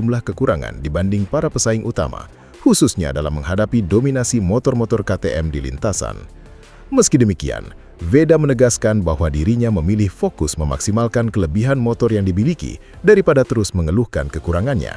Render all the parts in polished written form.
jumlah kekurangan dibanding para pesaing utama, khususnya dalam menghadapi dominasi motor-motor KTM di lintasan. Meski demikian, Veda menegaskan bahwa dirinya memilih fokus memaksimalkan kelebihan motor yang dimiliki daripada terus mengeluhkan kekurangannya.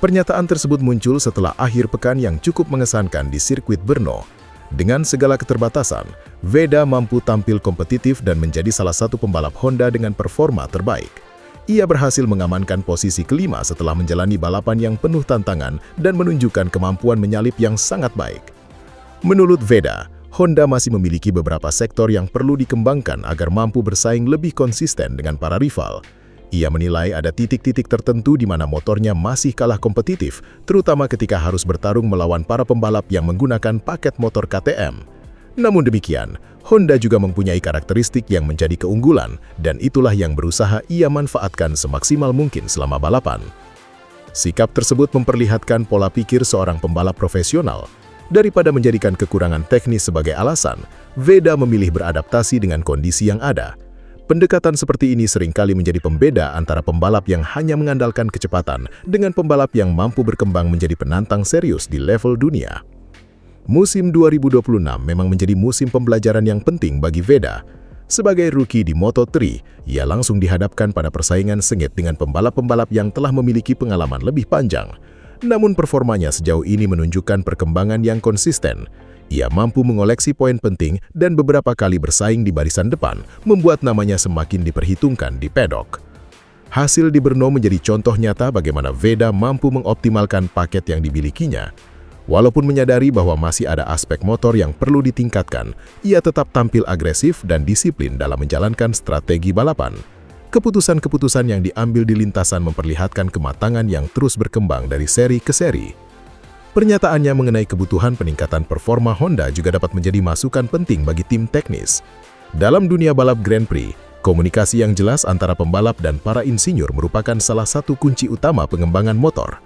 Pernyataan tersebut muncul setelah akhir pekan yang cukup mengesankan di sirkuit Brno. Dengan segala keterbatasan, Veda mampu tampil kompetitif dan menjadi salah satu pembalap Honda dengan performa terbaik. Ia berhasil mengamankan posisi kelima setelah menjalani balapan yang penuh tantangan dan menunjukkan kemampuan menyalip yang sangat baik. Menurut Veda, Honda masih memiliki beberapa sektor yang perlu dikembangkan agar mampu bersaing lebih konsisten dengan para rival. Ia menilai ada titik-titik tertentu di mana motornya masih kalah kompetitif, terutama ketika harus bertarung melawan para pembalap yang menggunakan paket motor KTM. Namun demikian, Honda juga mempunyai karakteristik yang menjadi keunggulan, dan itulah yang berusaha ia manfaatkan semaksimal mungkin selama balapan. Sikap tersebut memperlihatkan pola pikir seorang pembalap profesional. Daripada menjadikan kekurangan teknis sebagai alasan, Veda memilih beradaptasi dengan kondisi yang ada. Pendekatan seperti ini seringkali menjadi pembeda antara pembalap yang hanya mengandalkan kecepatan dengan pembalap yang mampu berkembang menjadi penantang serius di level dunia. Musim 2026 memang menjadi musim pembelajaran yang penting bagi Veda. Sebagai rookie di Moto3, ia langsung dihadapkan pada persaingan sengit dengan pembalap-pembalap yang telah memiliki pengalaman lebih panjang. Namun performanya sejauh ini menunjukkan perkembangan yang konsisten. Ia mampu mengoleksi poin penting dan beberapa kali bersaing di barisan depan, membuat namanya semakin diperhitungkan di pedok. Hasil di Brno menjadi contoh nyata bagaimana Veda mampu mengoptimalkan paket yang dimilikinya. Walaupun menyadari bahwa masih ada aspek motor yang perlu ditingkatkan, ia tetap tampil agresif dan disiplin dalam menjalankan strategi balapan. Keputusan-keputusan yang diambil di lintasan memperlihatkan kematangan yang terus berkembang dari seri ke seri. Pernyataannya mengenai kebutuhan peningkatan performa Honda juga dapat menjadi masukan penting bagi tim teknis. Dalam dunia balap Grand Prix, komunikasi yang jelas antara pembalap dan para insinyur merupakan salah satu kunci utama pengembangan motor.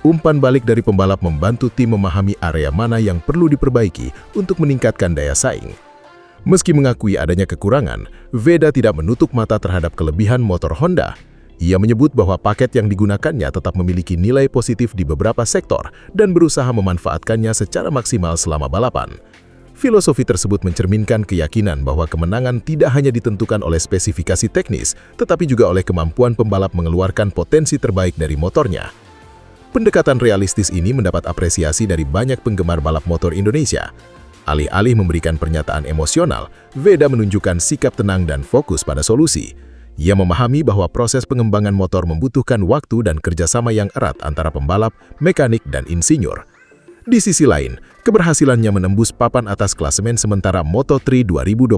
Umpan balik dari pembalap membantu tim memahami area mana yang perlu diperbaiki untuk meningkatkan daya saing. Meski mengakui adanya kekurangan, Veda tidak menutup mata terhadap kelebihan motor Honda. Ia menyebut bahwa paket yang digunakannya tetap memiliki nilai positif di beberapa sektor dan berusaha memanfaatkannya secara maksimal selama balapan. Filosofi tersebut mencerminkan keyakinan bahwa kemenangan tidak hanya ditentukan oleh spesifikasi teknis, tetapi juga oleh kemampuan pembalap mengeluarkan potensi terbaik dari motornya. Pendekatan realistis ini mendapat apresiasi dari banyak penggemar balap motor Indonesia. Alih-alih memberikan pernyataan emosional, Veda menunjukkan sikap tenang dan fokus pada solusi. Ia memahami bahwa proses pengembangan motor membutuhkan waktu dan kerjasama yang erat antara pembalap, mekanik, dan insinyur. Di sisi lain, keberhasilannya menembus papan atas klasemen sementara Moto3 2026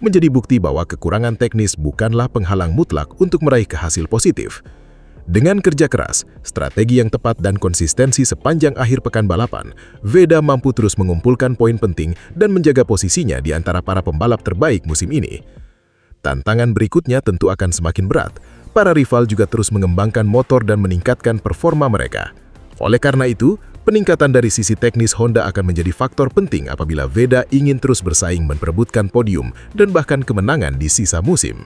menjadi bukti bahwa kekurangan teknis bukanlah penghalang mutlak untuk meraih hasil positif. Dengan kerja keras, strategi yang tepat dan konsistensi sepanjang akhir pekan balapan, Veda mampu terus mengumpulkan poin penting dan menjaga posisinya di antara para pembalap terbaik musim ini. Tantangan berikutnya tentu akan semakin berat. Para rival juga terus mengembangkan motor dan meningkatkan performa mereka. Oleh karena itu, peningkatan dari sisi teknis Honda akan menjadi faktor penting apabila Veda ingin terus bersaing memperebutkan podium dan bahkan kemenangan di sisa musim.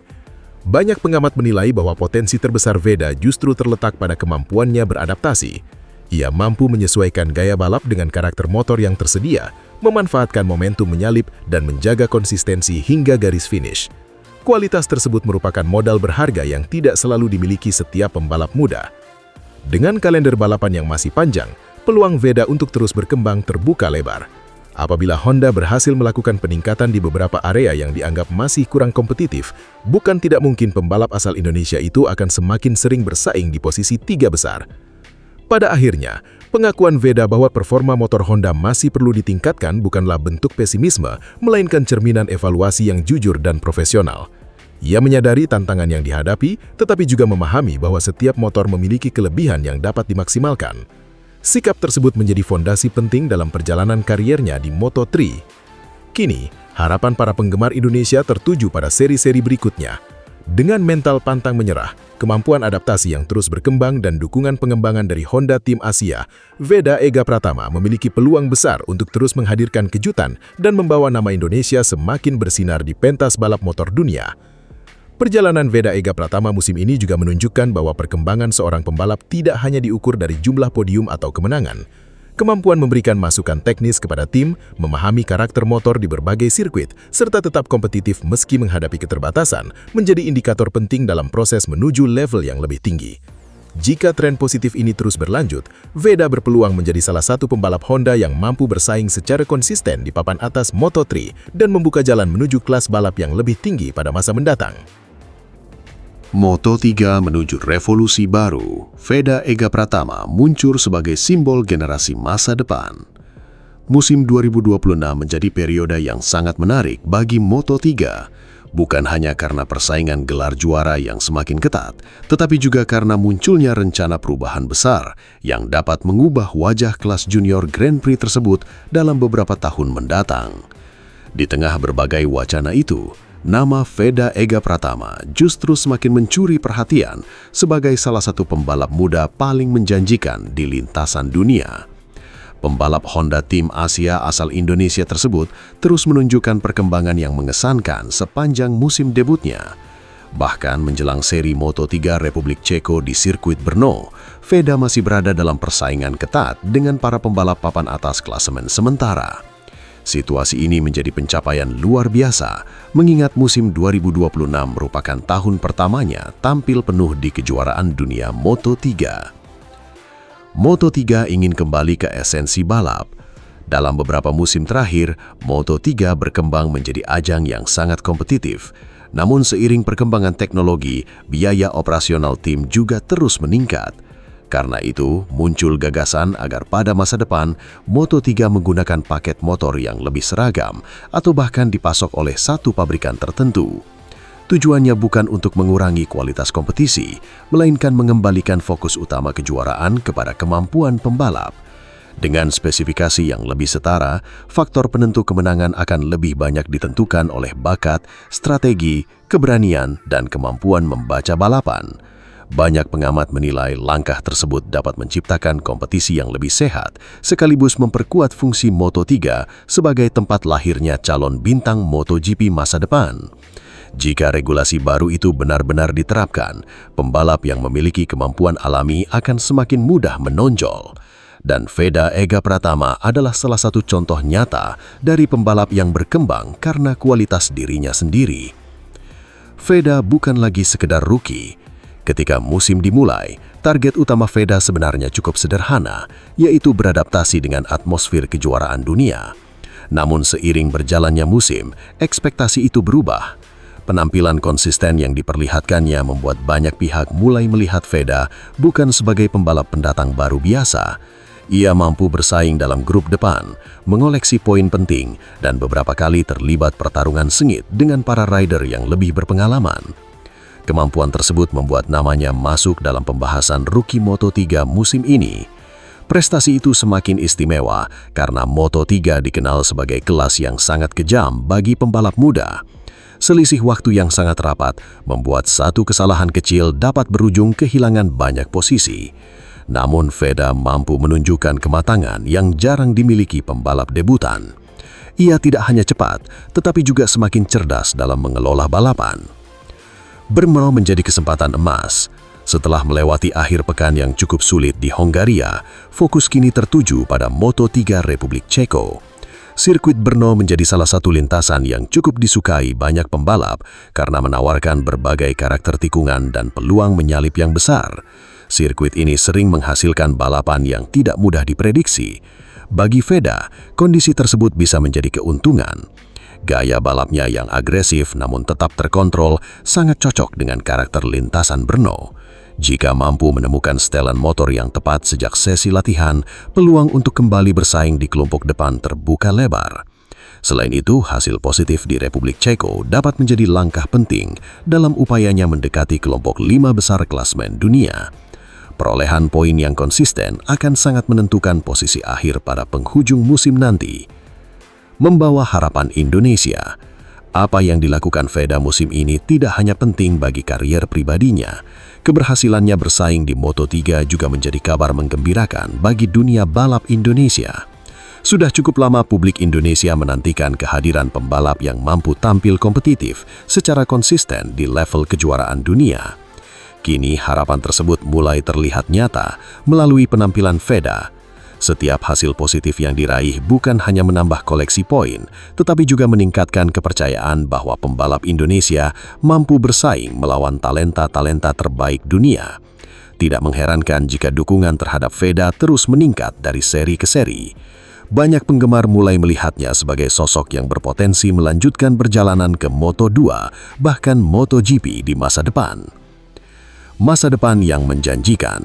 Banyak pengamat menilai bahwa potensi terbesar Veda justru terletak pada kemampuannya beradaptasi. Ia mampu menyesuaikan gaya balap dengan karakter motor yang tersedia, memanfaatkan momentum menyalip, dan menjaga konsistensi hingga garis finish. Kualitas tersebut merupakan modal berharga yang tidak selalu dimiliki setiap pembalap muda. Dengan kalender balapan yang masih panjang, peluang Veda untuk terus berkembang terbuka lebar. Apabila Honda berhasil melakukan peningkatan di beberapa area yang dianggap masih kurang kompetitif, bukan tidak mungkin pembalap asal Indonesia itu akan semakin sering bersaing di posisi 3 besar. Pada akhirnya, pengakuan Veda bahwa performa motor Honda masih perlu ditingkatkan bukanlah bentuk pesimisme, melainkan cerminan evaluasi yang jujur dan profesional. Ia menyadari tantangan yang dihadapi, tetapi juga memahami bahwa setiap motor memiliki kelebihan yang dapat dimaksimalkan. Sikap tersebut menjadi fondasi penting dalam perjalanan kariernya di Moto3. Kini, harapan para penggemar Indonesia tertuju pada seri-seri berikutnya. Dengan mental pantang menyerah, kemampuan adaptasi yang terus berkembang dan dukungan pengembangan dari Honda Tim Asia, Veda Ega Pratama memiliki peluang besar untuk terus menghadirkan kejutan dan membawa nama Indonesia semakin bersinar di pentas balap motor dunia. Perjalanan Veda Ega Pratama musim ini juga menunjukkan bahwa perkembangan seorang pembalap tidak hanya diukur dari jumlah podium atau kemenangan. Kemampuan memberikan masukan teknis kepada tim, memahami karakter motor di berbagai sirkuit, serta tetap kompetitif meski menghadapi keterbatasan, menjadi indikator penting dalam proses menuju level yang lebih tinggi. Jika tren positif ini terus berlanjut, Veda berpeluang menjadi salah satu pembalap Honda yang mampu bersaing secara konsisten di papan atas Moto3 dan membuka jalan menuju kelas balap yang lebih tinggi pada masa mendatang. Moto3 menuju revolusi baru, Veda Ega Pratama muncul sebagai simbol generasi masa depan. Musim 2026 menjadi periode yang sangat menarik bagi Moto3, bukan hanya karena persaingan gelar juara yang semakin ketat, tetapi juga karena munculnya rencana perubahan besar yang dapat mengubah wajah kelas junior Grand Prix tersebut dalam beberapa tahun mendatang. Di tengah berbagai wacana itu, nama Veda Ega Pratama justru semakin mencuri perhatian sebagai salah satu pembalap muda paling menjanjikan di lintasan dunia. Pembalap Honda Tim Asia asal Indonesia tersebut terus menunjukkan perkembangan yang mengesankan sepanjang musim debutnya. Bahkan menjelang seri Moto3 Republik Ceko di sirkuit Brno, Veda masih berada dalam persaingan ketat dengan para pembalap papan atas klasemen sementara. Situasi ini menjadi pencapaian luar biasa, mengingat musim 2026 merupakan tahun pertamanya tampil penuh di kejuaraan dunia Moto3. Moto3 ingin kembali ke esensi balap. Dalam beberapa musim terakhir, Moto3 berkembang menjadi ajang yang sangat kompetitif. Namun seiring perkembangan teknologi, biaya operasional tim juga terus meningkat. Karena itu, muncul gagasan agar pada masa depan, Moto3 menggunakan paket motor yang lebih seragam atau bahkan dipasok oleh satu pabrikan tertentu. Tujuannya bukan untuk mengurangi kualitas kompetisi, melainkan mengembalikan fokus utama kejuaraan kepada kemampuan pembalap. Dengan spesifikasi yang lebih setara, faktor penentu kemenangan akan lebih banyak ditentukan oleh bakat, strategi, keberanian, dan kemampuan membaca balapan. Banyak pengamat menilai langkah tersebut dapat menciptakan kompetisi yang lebih sehat, sekaligus memperkuat fungsi Moto3 sebagai tempat lahirnya calon bintang MotoGP masa depan. Jika regulasi baru itu benar-benar diterapkan, pembalap yang memiliki kemampuan alami akan semakin mudah menonjol. Dan Veda Ega Pratama adalah salah satu contoh nyata dari pembalap yang berkembang karena kualitas dirinya sendiri. Veda bukan lagi sekedar rookie. Ketika musim dimulai, target utama Veda sebenarnya cukup sederhana, yaitu beradaptasi dengan atmosfer kejuaraan dunia. Namun seiring berjalannya musim, ekspektasi itu berubah. Penampilan konsisten yang diperlihatkannya membuat banyak pihak mulai melihat Veda bukan sebagai pembalap pendatang baru biasa. Ia mampu bersaing dalam grup depan, mengoleksi poin penting, dan beberapa kali terlibat pertarungan sengit dengan para rider yang lebih berpengalaman. Kemampuan tersebut membuat namanya masuk dalam pembahasan rookie Moto3 musim ini. Prestasi itu semakin istimewa karena Moto3 dikenal sebagai kelas yang sangat kejam bagi pembalap muda. Selisih waktu yang sangat rapat membuat satu kesalahan kecil dapat berujung kehilangan banyak posisi. Namun Veda mampu menunjukkan kematangan yang jarang dimiliki pembalap debutan. Ia tidak hanya cepat, tetapi juga semakin cerdas dalam mengelola balapan. Brno menjadi kesempatan emas. Setelah melewati akhir pekan yang cukup sulit di Hongaria, fokus kini tertuju pada Moto3 Republik Ceko. Sirkuit Brno menjadi salah satu lintasan yang cukup disukai banyak pembalap karena menawarkan berbagai karakter tikungan dan peluang menyalip yang besar. Sirkuit ini sering menghasilkan balapan yang tidak mudah diprediksi. Bagi Veda, kondisi tersebut bisa menjadi keuntungan. Gaya balapnya yang agresif namun tetap terkontrol sangat cocok dengan karakter lintasan Brno. Jika mampu menemukan setelan motor yang tepat sejak sesi latihan, peluang untuk kembali bersaing di kelompok depan terbuka lebar. Selain itu, hasil positif di Republik Ceko dapat menjadi langkah penting dalam upayanya mendekati kelompok 5 besar klasemen dunia. Perolehan poin yang konsisten akan sangat menentukan posisi akhir pada penghujung musim nanti. Membawa harapan Indonesia. Apa yang dilakukan Veda musim ini tidak hanya penting bagi karier pribadinya. Keberhasilannya bersaing di Moto3 juga menjadi kabar menggembirakan bagi dunia balap Indonesia. Sudah cukup lama publik Indonesia menantikan kehadiran pembalap yang mampu tampil kompetitif secara konsisten di level kejuaraan dunia. Kini harapan tersebut mulai terlihat nyata melalui penampilan Veda. Setiap hasil positif yang diraih bukan hanya menambah koleksi poin, tetapi juga meningkatkan kepercayaan bahwa pembalap Indonesia mampu bersaing melawan talenta-talenta terbaik dunia. Tidak mengherankan jika dukungan terhadap Veda terus meningkat dari seri ke seri. Banyak penggemar mulai melihatnya sebagai sosok yang berpotensi melanjutkan perjalanan ke Moto2, bahkan MotoGP di masa depan. Masa depan yang menjanjikan.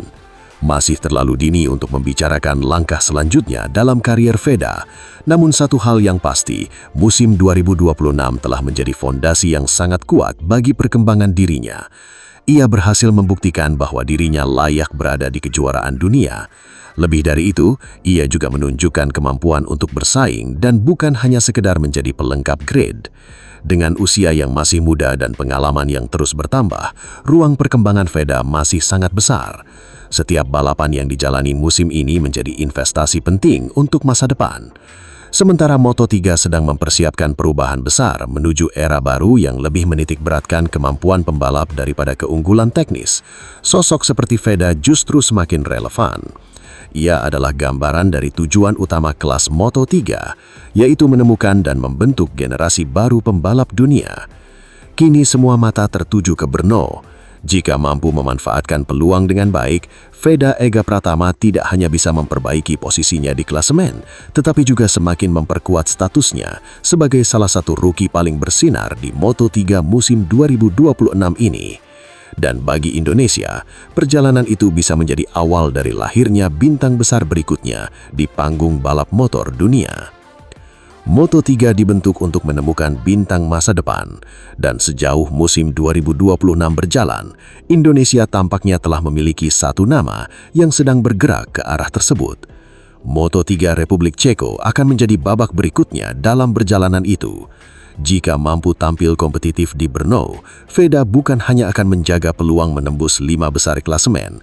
Masih terlalu dini untuk membicarakan langkah selanjutnya dalam karier Veda. Namun satu hal yang pasti, musim 2026 telah menjadi fondasi yang sangat kuat bagi perkembangan dirinya. Ia berhasil membuktikan bahwa dirinya layak berada di kejuaraan dunia. Lebih dari itu, ia juga menunjukkan kemampuan untuk bersaing dan bukan hanya sekedar menjadi pelengkap grid. Dengan usia yang masih muda dan pengalaman yang terus bertambah, ruang perkembangan Veda masih sangat besar. Setiap balapan yang dijalani musim ini menjadi investasi penting untuk masa depan. Sementara Moto3 sedang mempersiapkan perubahan besar menuju era baru yang lebih menitikberatkan kemampuan pembalap daripada keunggulan teknis, sosok seperti Veda justru semakin relevan. Ia adalah gambaran dari tujuan utama kelas Moto3, yaitu menemukan dan membentuk generasi baru pembalap dunia. Kini semua mata tertuju ke Brno. Jika mampu memanfaatkan peluang dengan baik, Veda Ega Pratama tidak hanya bisa memperbaiki posisinya di klasemen, tetapi juga semakin memperkuat statusnya sebagai salah satu rookie paling bersinar di Moto3 musim 2026 ini. Dan bagi Indonesia, perjalanan itu bisa menjadi awal dari lahirnya bintang besar berikutnya di panggung balap motor dunia. Moto3 dibentuk untuk menemukan bintang masa depan, dan sejauh musim 2026 berjalan, Indonesia tampaknya telah memiliki satu nama yang sedang bergerak ke arah tersebut. Moto3 Republik Ceko akan menjadi babak berikutnya dalam perjalanan itu. Jika mampu tampil kompetitif di Brno, Veda bukan hanya akan menjaga peluang menembus 5 besar klasemen,